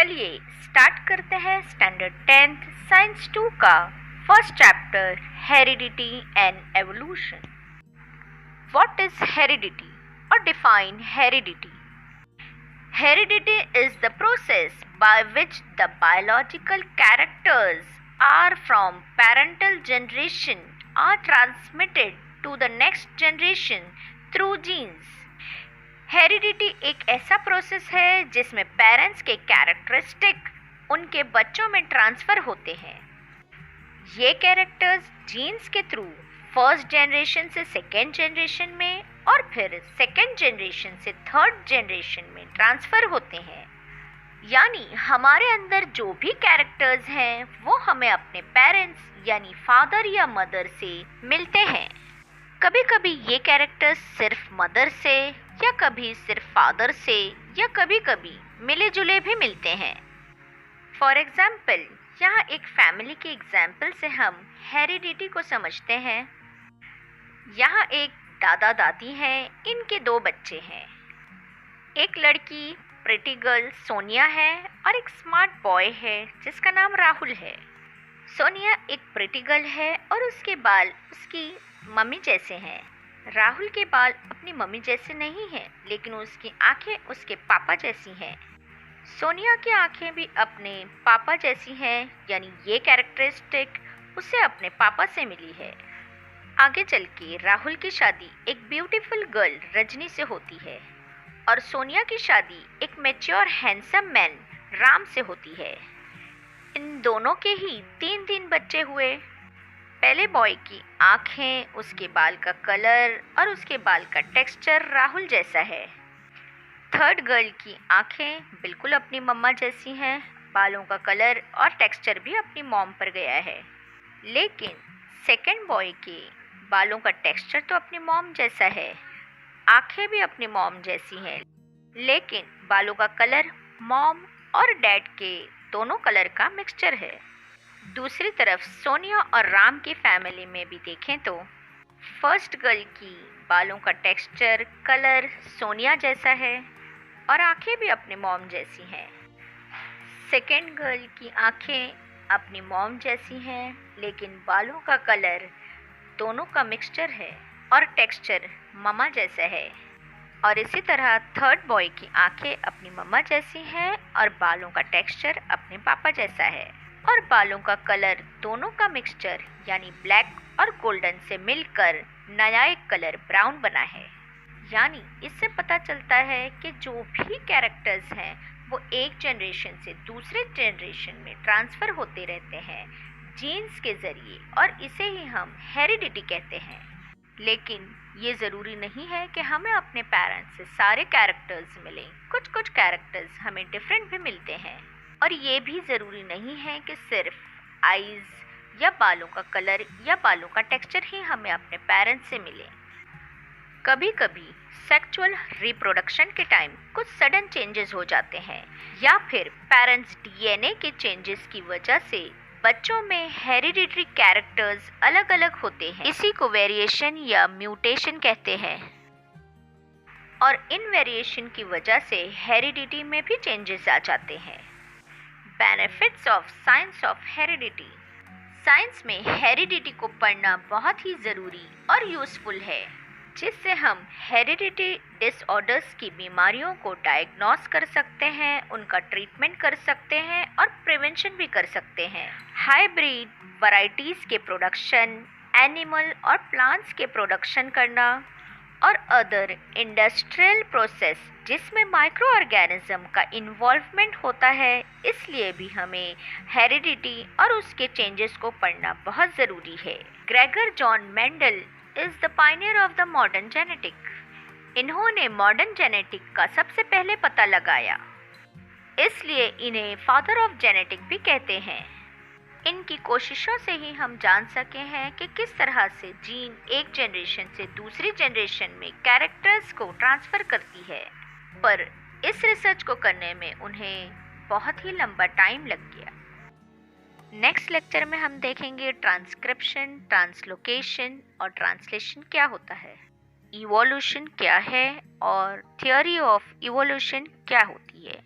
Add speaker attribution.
Speaker 1: चलिए स्टार्ट करते हैं स्टैंडर्ड 10th साइंस 2 का first chapter heredity and evolution. What is heredity और define heredity? Heredity is the process by which the biological characters are from parental generation are transmitted to the next generation through genes. Heredity एक ऐसा process है जिसमें parents के characteristic उनके बच्चों में transfer होते हैं। ये कैरेक्टर्स जीन्स के थ्रू फर्स्ट जनरेशन से सेकेंड जनरेशन में और फिर सेकेंड जनरेशन से थर्ड जनरेशन में ट्रांसफ़र होते हैं। यानी हमारे अंदर जो भी कैरेक्टर्स हैं वो हमें अपने पेरेंट्स यानी फादर या मदर से मिलते हैं। कभी कभी ये कैरेक्टर्स सिर्फ मदर से या कभी सिर्फ फादर से या कभी कभी मिले जुले भी मिलते हैं। फॉर एग्ज़ाम्पल, यहाँ एक फैमिली के एग्जाम्पल से हम हेरिडिटी को समझते हैं। यहाँ एक दादा दादी हैं, इनके 2 बच्चे हैं। एक लड़की प्रिटी गर्ल सोनिया है और एक स्मार्ट बॉय है जिसका नाम राहुल है। सोनिया एक प्रिटी गर्ल है और उसके बाल उसकी मम्मी जैसे हैं। राहुल के बाल अपनी मम्मी जैसे नहीं हैं, लेकिन उसकी आंखें उसके पापा जैसी हैं। सोनिया की आंखें भी अपने पापा जैसी हैं, यानी ये कैरेक्टरिस्टिक उसे अपने पापा से मिली है। आगे चल के राहुल की शादी एक ब्यूटीफुल गर्ल रजनी से होती है और सोनिया की शादी एक मैच्योर हैंडसम मैन राम से होती है। इन दोनों के ही 3 बच्चे हुए। पहले बॉय की आँखें, उसके बाल का कलर और उसके बाल का टेक्सचर राहुल जैसा है। थर्ड गर्ल की आँखें बिल्कुल अपनी मम्मा जैसी हैं, बालों का कलर और टेक्सचर भी अपनी मॉम पर गया है। लेकिन सेकंड बॉय के बालों का टेक्सचर तो अपनी मॉम जैसा है, आँखें भी अपनी मॉम जैसी हैं, लेकिन बालों का कलर मॉम और डैड के दोनों कलर का मिक्सचर है। दूसरी तरफ सोनिया और राम की फैमिली में भी देखें तो फर्स्ट गर्ल की बालों का टेक्सचर कलर सोनिया जैसा है और आँखें भी अपनी मॉम जैसी हैं। सेकेंड गर्ल की आँखें अपनी मॉम जैसी हैं, लेकिन बालों का कलर दोनों का मिक्सचर है और टेक्सचर मम्मा जैसा है। और इसी तरह थर्ड बॉय की आंखें अपनी मम्मा जैसी हैं और बालों का टेक्सचर अपने पापा जैसा है और बालों का कलर दोनों का मिक्सचर यानी ब्लैक और गोल्डन से मिलकर नया एक कलर ब्राउन बना है। यानी इससे पता चलता है कि जो भी कैरेक्टर्स हैं वो एक जनरेशन से दूसरे जनरेशन में ट्रांसफ़र होते रहते हैं जीन्स के ज़रिए, और इसे ही हम हेरिडिटी कहते हैं। लेकिन ये ज़रूरी नहीं है कि हमें अपने पेरेंट्स से सारे कैरेक्टर्स मिलें। कुछ कुछ कैरेक्टर्स हमें डिफरेंट भी मिलते हैं, और ये भी ज़रूरी नहीं है कि सिर्फ आइज़ या बालों का कलर या बालों का टेक्सचर ही हमें अपने पेरेंट्स से मिले। कभी कभी सेक्सुअल रिप्रोडक्शन के टाइम कुछ सडन चेंजेस हो जाते हैं या फिर पेरेंट्स डीएनए के चेंजेस की वजह से बच्चों में हेरिडिटरी कैरेक्टर्स अलग अलग होते हैं। इसी को वेरिएशन या म्यूटेशन कहते हैं, और इन वेरिएशन की वजह से हेरिडिटी में भी चेंजेस आ जाते हैं। Benefits of science of heredity. Science में हेरिडिटी को पढ़ना बहुत ही ज़रूरी और यूज़फुल है, जिससे हम हेरिडिटी डिसऑर्डर्स की बीमारियों को डायग्नोस कर सकते हैं, उनका ट्रीटमेंट कर सकते हैं और प्रिवेंशन भी कर सकते हैं। हाइब्रिड वैरायटीज़ के प्रोडक्शन, एनिमल और प्लांट्स के प्रोडक्शन करना और अदर इंडस्ट्रियल प्रोसेस जिसमें माइक्रो ऑर्गेनिज्म का इन्वॉल्वमेंट होता है, इसलिए भी हमें हेरिडिटी और उसके चेंजेस को पढ़ना बहुत ज़रूरी है। Gregor John Mendel is the Pioneer of the modern genetic. इन्होंने मॉडर्न जेनेटिक का सबसे पहले पता लगाया, इसलिए इन्हें फादर ऑफ जेनेटिक भी कहते हैं। इनकी कोशिशों से ही हम जान सके हैं कि किस तरह से जीन एक जनरेशन से दूसरी जनरेशन में कैरेक्टर्स को ट्रांसफ़र करती है, पर इस रिसर्च को करने में उन्हें बहुत ही लंबा टाइम लग गया। नेक्स्ट लेक्चर में हम देखेंगे ट्रांसक्रिप्शन, ट्रांसलोकेशन और ट्रांसलेशन क्या होता है, इवोल्यूशन क्या है और थियोरी ऑफ इवोल्यूशन क्या होती है।